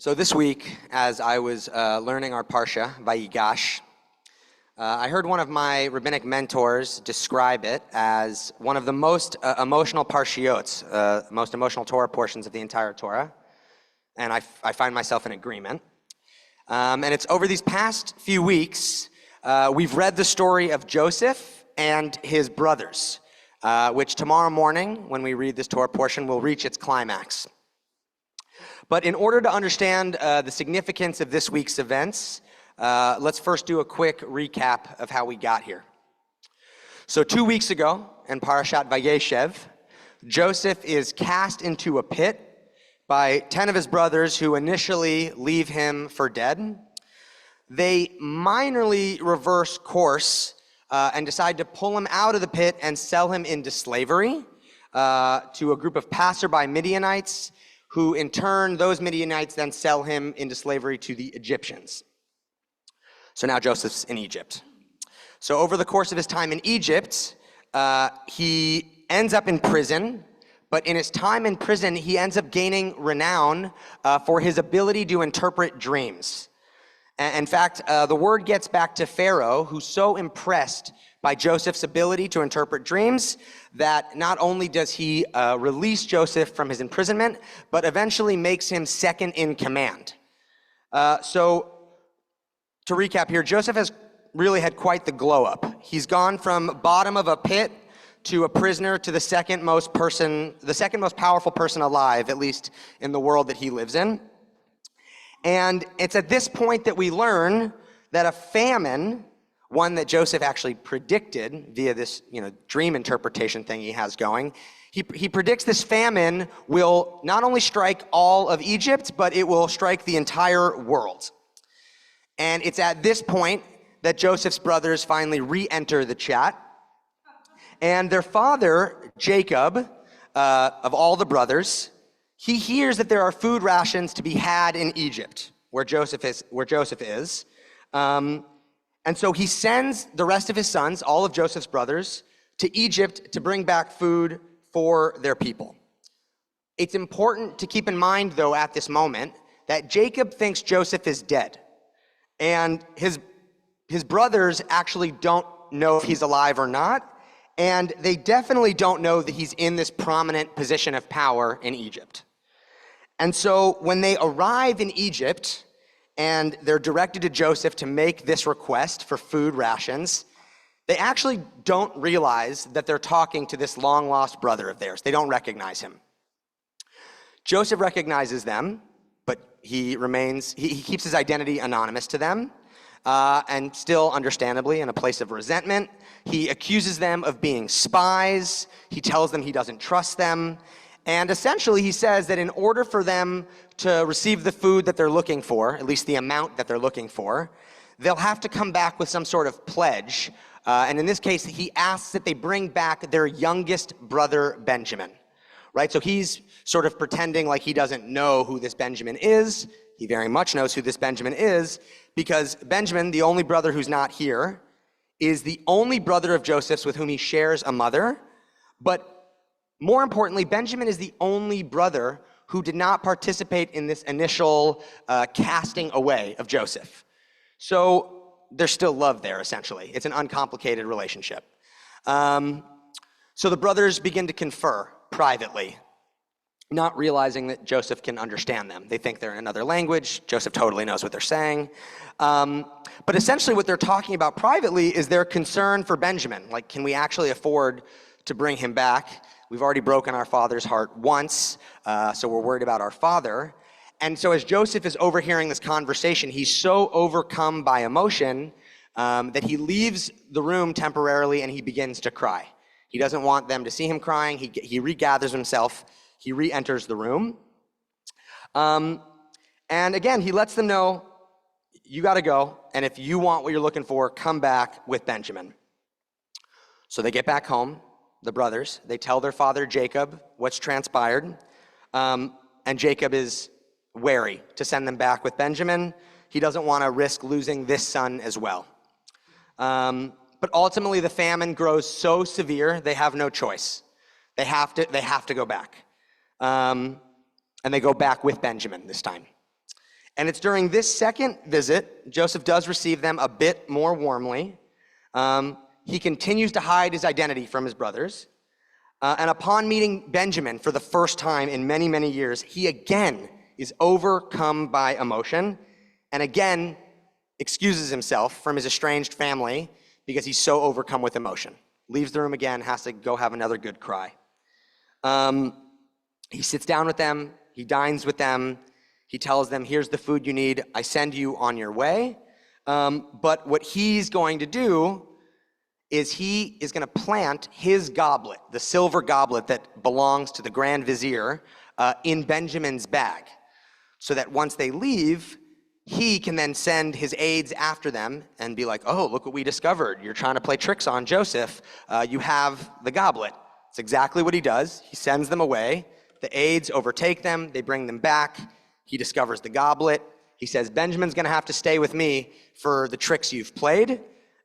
So this week, as I was learning our Parsha, Vayigash, I heard one of my rabbinic mentors describe it as one of the most emotional parshiot, most emotional Torah portions of the entire Torah, and I find myself in agreement. And it's over these past few weeks, we've read the story of Joseph and his brothers, which tomorrow morning, when we read this Torah portion, will reach its climax. But in order to understand the significance of this week's events, let's first do a quick recap of how we got here. So 2 weeks ago, in Parashat Vayigash, Joseph is cast into a pit by 10 of his brothers who initially leave him for dead. They minorly reverse course and decide to pull him out of the pit and sell him into slavery to a group of passerby Midianites, who in turn, those Midianites then sell him into slavery to the Egyptians. So now Joseph's in Egypt. So over the course of his time in Egypt, he ends up in prison, but in his time in prison, he ends up gaining renown for his ability to interpret dreams. In fact, the word gets back to Pharaoh, who's so impressed by Joseph's ability to interpret dreams that not only does he release Joseph from his imprisonment, but eventually makes him second in command. So to recap here, Joseph has really had quite the glow up. He's gone from bottom of a pit to a prisoner to the second most powerful person alive, at least in the world that he lives in. And it's at this point that we learn that a famine, one that Joseph actually predicted via this, dream interpretation thing he has going. He predicts this famine will not only strike all of Egypt, but it will strike the entire world. And it's at this point that Joseph's brothers finally re-enter the chat. And their father, Jacob, of all the brothers, he hears that there are food rations to be had in Egypt, where Joseph is. And so he sends the rest of his sons, all of Joseph's brothers, to Egypt to bring back food for their people. It's important to keep in mind, though, at this moment, that Jacob thinks Joseph is dead. And his brothers actually don't know if he's alive or not. And they definitely don't know that he's in this prominent position of power in Egypt. And so when they arrive in Egypt, and they're directed to Joseph to make this request for food rations, they actually don't realize that they're talking to this long-lost brother of theirs. They don't recognize him. Joseph recognizes them, but he keeps his identity anonymous to them, and still, understandably, in a place of resentment. He accuses them of being spies. He tells them he doesn't trust them. And essentially, he says that in order for them to receive the food that they're looking for, at least the amount that they're looking for, they'll have to come back with some sort of pledge. And in this case, he asks that they bring back their youngest brother, Benjamin. Right? So he's sort of pretending like he doesn't know who this Benjamin is. He very much knows who this Benjamin is, because Benjamin, the only brother who's not here, is the only brother of Joseph's with whom he shares a mother. But more importantly, Benjamin is the only brother who did not participate in this initial casting away of Joseph. So there's still love there, essentially. It's an uncomplicated relationship. So the brothers begin to confer privately, not realizing that Joseph can understand them. They think they're in another language. Joseph totally knows what they're saying. But essentially what they're talking about privately is their concern for Benjamin. Like, can we actually afford to bring him back? We've already broken our father's heart once, so we're worried about our father. And so as Joseph is overhearing this conversation, he's so overcome by emotion that he leaves the room temporarily and he begins to cry. He doesn't want them to see him crying. He regathers himself. He re-enters the room. And again, he lets them know, you got to go, and if you want what you're looking for, come back with Benjamin. So they get back home. The brothers, they tell their father Jacob what's transpired, and Jacob is wary to send them back with Benjamin. He doesn't want to risk losing this son as well. But ultimately, the famine grows so severe, they have no choice. They have to go back. And they go back with Benjamin this time. And it's during this second visit, Joseph does receive them a bit more warmly. He continues to hide his identity from his brothers. And upon meeting Benjamin for the first time in many, many years, he again is overcome by emotion and again excuses himself from his estranged family because he's so overcome with emotion. Leaves the room again, has to go have another good cry. He sits down with them, he dines with them, he tells them, here's the food you need, I send you on your way. But what he's going to do is he is going to plant his goblet, the silver goblet that belongs to the Grand Vizier, in Benjamin's bag, so that once they leave, he can then send his aides after them and be like, oh, look what we discovered. You're trying to play tricks on Joseph. You have the goblet. It's exactly what he does. He sends them away. The aides overtake them. They bring them back. He discovers the goblet. He says, Benjamin's going to have to stay with me for the tricks you've played.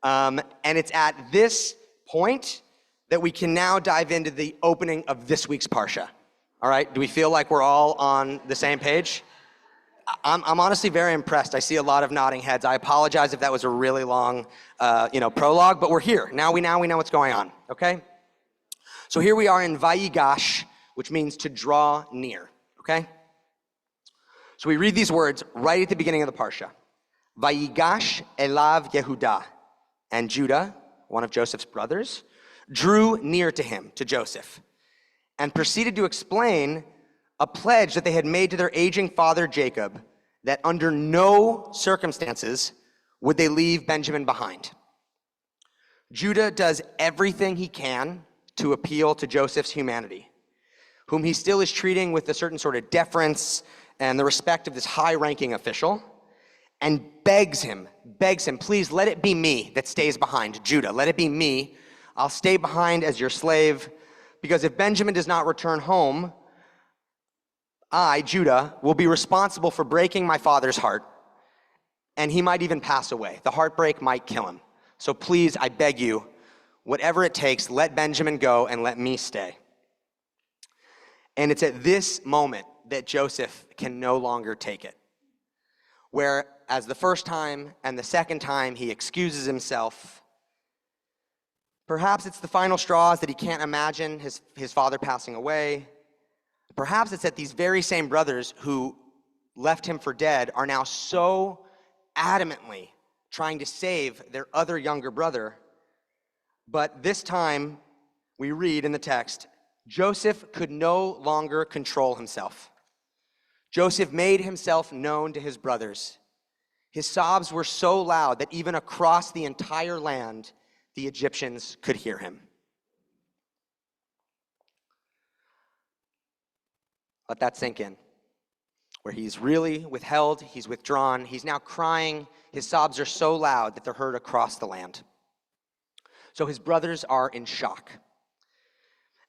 And it's at this point that we can now dive into the opening of this week's Parsha. All right? Do we feel like we're all on the same page? I'm honestly very impressed. I see a lot of nodding heads. I apologize if that was a really long, prologue, but we're here. Now we know what's going on, okay? So here we are in Vayigash, which means to draw near, okay? So we read these words right at the beginning of the Parsha. Vayigash elav Yehudah, and Judah, one of Joseph's brothers, drew near to him, to Joseph, and proceeded to explain a pledge that they had made to their aging father Jacob, that under no circumstances would they leave Benjamin behind. Judah does everything he can to appeal to Joseph's humanity, whom he still is treating with a certain sort of deference and the respect of this high-ranking official, and begs him, please let it be me that stays behind. Judah, let it be me. I'll stay behind as your slave, because if Benjamin does not return home, I, Judah, will be responsible for breaking my father's heart, and he might even pass away. The heartbreak might kill him. So please, I beg you, whatever it takes, let Benjamin go and let me stay. And it's at this moment that Joseph can no longer take it. Whereas the first time and the second time he excuses himself, perhaps it's the final straws that he can't imagine his father passing away. Perhaps it's that these very same brothers who left him for dead are now so adamantly trying to save their other younger brother. But this time, we read in the text, Joseph could no longer control himself. Joseph made himself known to his brothers. His sobs were so loud that even across the entire land, the Egyptians could hear him. Let that sink in. Where he's really withheld, he's withdrawn, he's now crying. His sobs are so loud that they're heard across the land. So his brothers are in shock.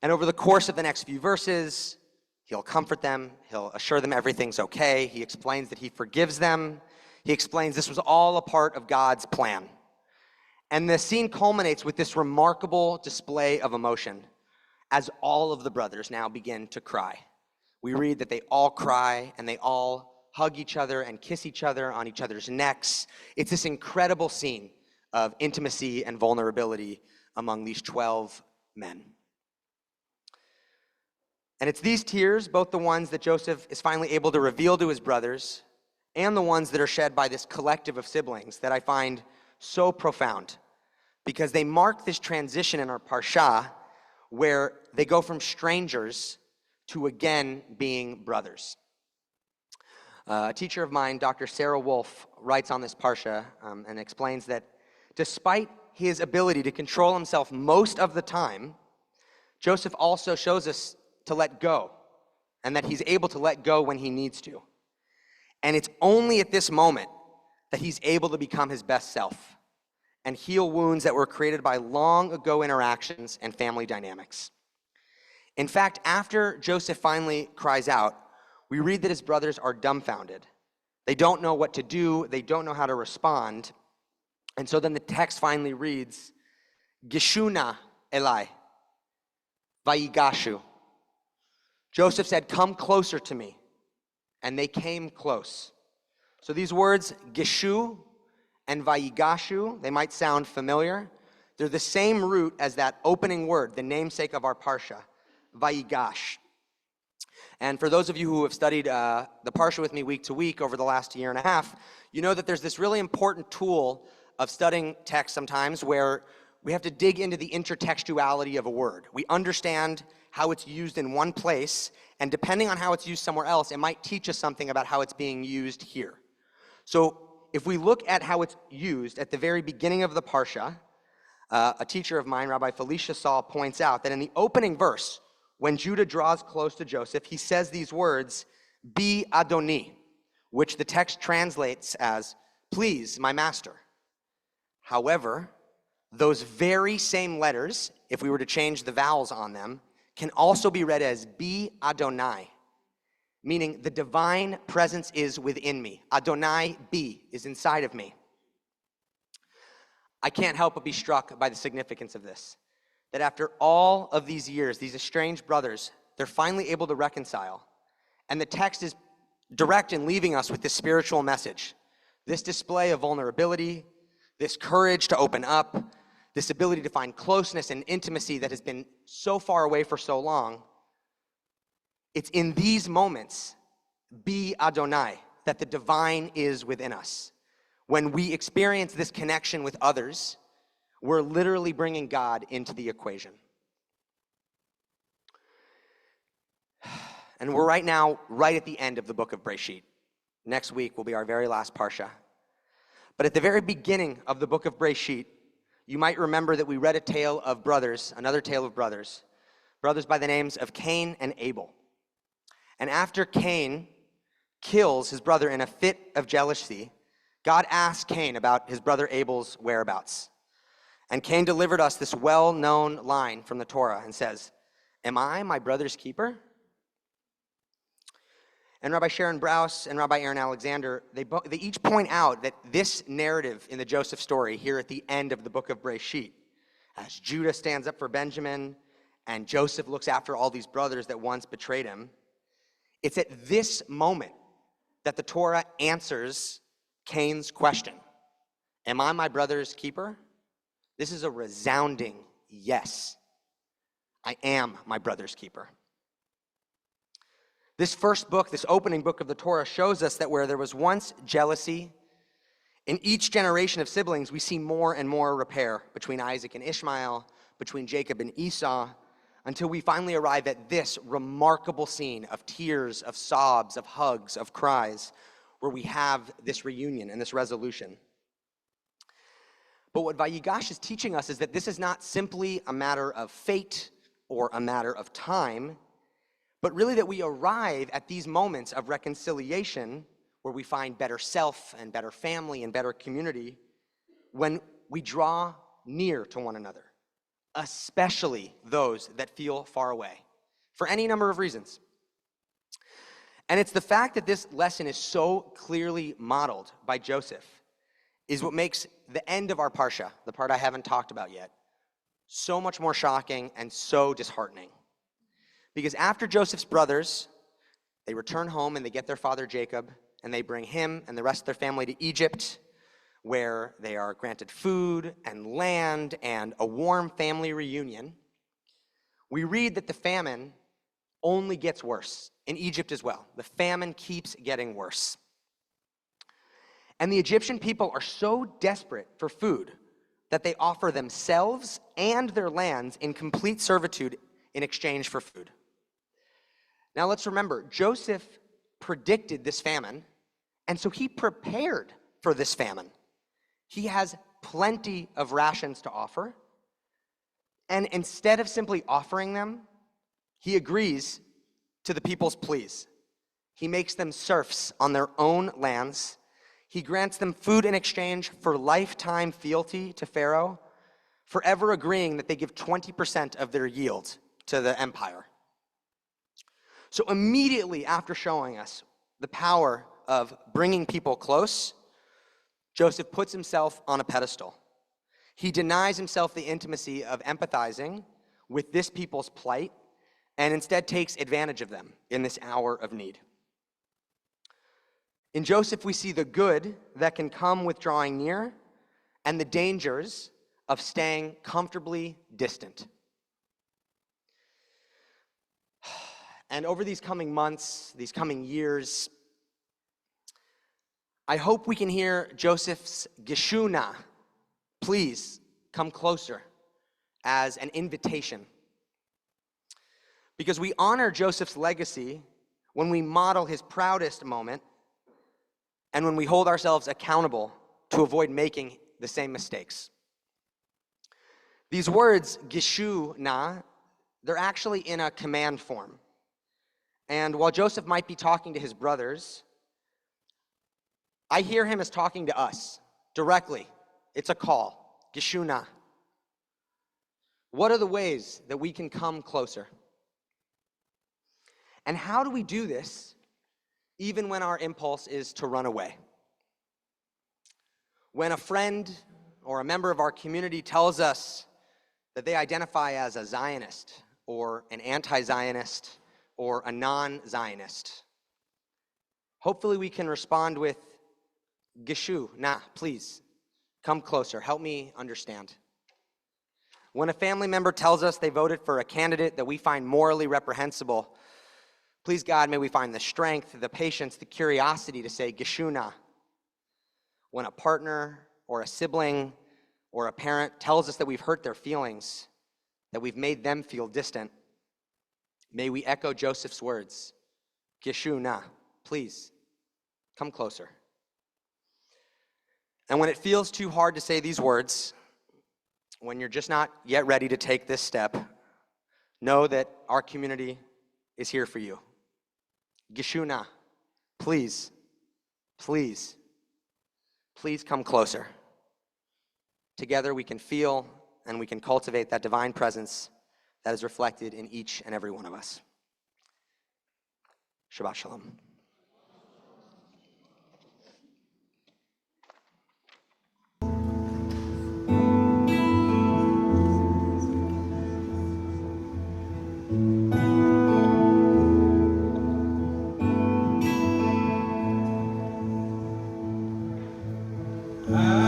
And over the course of the next few verses, he'll comfort them, he'll assure them everything's okay. He explains that he forgives them. He explains this was all a part of God's plan. And the scene culminates with this remarkable display of emotion as all of the brothers now begin to cry. We read that they all cry and they all hug each other and kiss each other on each other's necks. It's this incredible scene of intimacy and vulnerability among these 12 men. And it's these tears, both the ones that Joseph is finally able to reveal to his brothers and the ones that are shed by this collective of siblings, that I find so profound, because they mark this transition in our Parsha where they go from strangers to again being brothers. A teacher of mine, Dr. Sarah Wolf, writes on this Parsha and explains that despite his ability to control himself most of the time, Joseph also shows us to let go, and that he's able to let go when he needs to. And it's only at this moment that he's able to become his best self and heal wounds that were created by long ago interactions and family dynamics. In fact, after Joseph finally cries out, we read that his brothers are dumbfounded. They don't know what to do. They don't know how to respond. And so then the text finally reads, Gishuna Eli, Vayigashu. Joseph said, come closer to me. And they came close. So these words, Geshu and Vayigashu, they might sound familiar. They're the same root as that opening word, the namesake of our Parsha, Vayigash. And for those of you who have studied the Parsha with me week to week over the last year and a half, you know that there's this really important tool of studying text sometimes where we have to dig into the intertextuality of a word. We understand how it's used in one place, and depending on how it's used somewhere else, it might teach us something about how it's being used here. So if we look at how it's used at the very beginning of the Parsha, a teacher of mine, Rabbi Felicia Saul, points out that in the opening verse, when Judah draws close to Joseph, he says these words, "Be Adoni," which the text translates as, "Please, my master." However, those very same letters, if we were to change the vowels on them, can also be read as "Be Adonai," meaning the divine presence is within me. Adonai, be, is inside of me. I can't help but be struck by the significance of this. That after all of these years, these estranged brothers, they're finally able to reconcile. And the text is direct in leaving us with this spiritual message. This display of vulnerability, this courage to open up, this ability to find closeness and intimacy that has been so far away for so long. It's in these moments, be Adonai, that the divine is within us. When we experience this connection with others, we're literally bringing God into the equation. And we're right now, right at the end of the book of Breshit. Next week will be our very last Parsha. But at the very beginning of the book of Breshit, you might remember that we read a tale of brothers, another tale of brothers by the names of Cain and Abel. And after Cain kills his brother in a fit of jealousy, God asks Cain about his brother Abel's whereabouts. And Cain delivered us this well-known line from the Torah and says, "Am I my brother's keeper?" And Rabbi Sharon Brous and Rabbi Aaron Alexander, they each point out that this narrative in the Joseph story here at the end of the book of Breshit, as Judah stands up for Benjamin and Joseph looks after all these brothers that once betrayed him, it's at this moment that the Torah answers Cain's question, "Am I my brother's keeper?" This is a resounding yes. I am my brother's keeper. This first book, this opening book of the Torah, shows us that where there was once jealousy, in each generation of siblings, we see more and more repair between Isaac and Ishmael, between Jacob and Esau, until we finally arrive at this remarkable scene of tears, of sobs, of hugs, of cries, where we have this reunion and this resolution. But what Vayigash is teaching us is that this is not simply a matter of fate or a matter of time, but really that we arrive at these moments of reconciliation where we find better self and better family and better community when we draw near to one another, especially those that feel far away, for any number of reasons. And it's the fact that this lesson is so clearly modeled by Joseph is what makes the end of our Parsha, the part I haven't talked about yet, so much more shocking and so disheartening. Because after Joseph's brothers, they return home and they get their father Jacob, and they bring him and the rest of their family to Egypt, where they are granted food and land and a warm family reunion. We read that the famine only gets worse in Egypt as well. The famine keeps getting worse. And the Egyptian people are so desperate for food that they offer themselves and their lands in complete servitude in exchange for food. Now let's remember, Joseph predicted this famine, and so he prepared for this famine. He has plenty of rations to offer, and instead of simply offering them, he agrees to the people's pleas. He makes them serfs on their own lands. He grants them food in exchange for lifetime fealty to Pharaoh, forever agreeing that they give 20% of their yield to the empire. So immediately after showing us the power of bringing people close, Joseph puts himself on a pedestal. He denies himself the intimacy of empathizing with this people's plight and instead takes advantage of them in this hour of need. In Joseph, we see the good that can come with drawing near and the dangers of staying comfortably distant. And over these coming months, these coming years, I hope we can hear Joseph's Geshuna, please come closer, as an invitation. Because we honor Joseph's legacy when we model his proudest moment and when we hold ourselves accountable to avoid making the same mistakes. These words, Geshuna, they're actually in a command form. And while Joseph might be talking to his brothers, I hear him as talking to us directly. It's a call, Geshuna. What are the ways that we can come closer? And how do we do this even when our impulse is to run away? When a friend or a member of our community tells us that they identify as a Zionist or an anti-Zionist or a non-Zionist, hopefully we can respond with, Geshu, nah, please, come closer, help me understand. When a family member tells us they voted for a candidate that we find morally reprehensible, please God, may we find the strength, the patience, the curiosity to say, Geshuna. When a partner or a sibling or a parent tells us that we've hurt their feelings, that we've made them feel distant, may we echo Joseph's words, Geshuna, please, come closer. And when it feels too hard to say these words, when you're just not yet ready to take this step, know that our community is here for you. Geshuna, please, please, please come closer. Together we can feel and we can cultivate that divine presence that is reflected in each and every one of us. Shabbat Shalom. Ah